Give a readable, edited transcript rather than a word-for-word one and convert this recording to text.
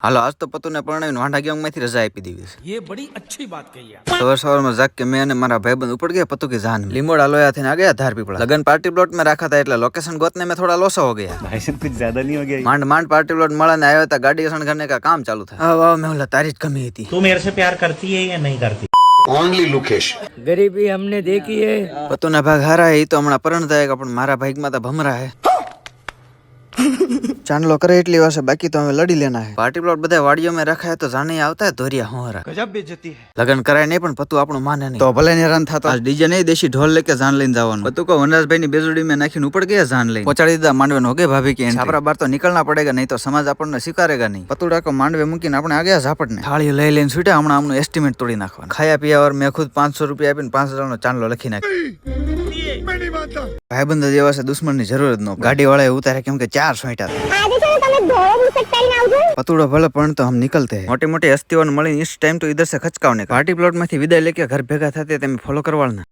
હાલો આજ તો પતુને પરણાવીને વાંઢા ગેંગમાંથી રજા આપી દીધી છે। ये बड़ी अच्छी बात कही आप। સવારમાં જાગ કે મેં અને મારા ભાઈબંધ ઉપડ ગયા પતુ की जान લીમોડા લોયા થઈને આ ગયા ધાર પીપળા लगन पार्टी प्लॉट में रखा था એટલે लोकेशन गोतने में थोड़ा लोसा हो गया। भाई साहब कुछ ज्यादा नहीं हो गया? માંડ માંડ पार्टी प्लॉट મળે ને આવ્યો था गाड़ी असन करने का काम चालू था। वाह मैं बोला तारीफ कमी थी। तू मेरे से प्यार करती है या नहीं करती? ओनली लुकेश गरीबी हमने देखी है। पतु ना भाग हारा है तो हमारा परण था पण मारा भाग में तो भमरा है। चांदलो करे એટલી વાર બાકી તો હવે લડી લેના है। पार्टी प्लॉट બધા વાડીઓ में रखा है तो जाने આવતા है ધોરિયા હોરા गजब बेइज्जती है। लगन कराय नहीं पण पतु આપણું માને નહીં તો ભલે હેરાન થતો। आज डीजे नहीं देशी ढोल लेके जान લઈને જવાનું। पतु को वनराज भाई ની बेजुड़ी में नाखीने उपड़ गया जान लઈને पહોંચાડી દીધા માંડવે નો गे भाभी की छापरा बार तो निकलना पड़ेगा नहीं तो समाज આપણને स्वीकारेगा नहीं। पतुड़ा को मांडवे મૂકીને આપણે આ ગયા ઝાપડને થાળી લઈ લઈને છૂટ્યા। હમણાં આમનું એસ્ટિમેટ તોડી નાખવાનું। ખાયા पिया और मैं खुद 500 रुपया આપીને 5000 નો ચાંદલો લખી નાખ્યો। ભાઈબંધ જેવા છે દુશ્મનની જરૂર જ ન ગાડી વાળાએ ઉતારે કેમ કે 4 સોંટા पतुड़ो भले पण तो हम निकलते हैं। मोटी मोटी हस्तियों मळीने इस टाइम तो इधर से खचकावने पार्टी प्लॉट में विदाय लेके घर भेगा थे फॉलो करवाना।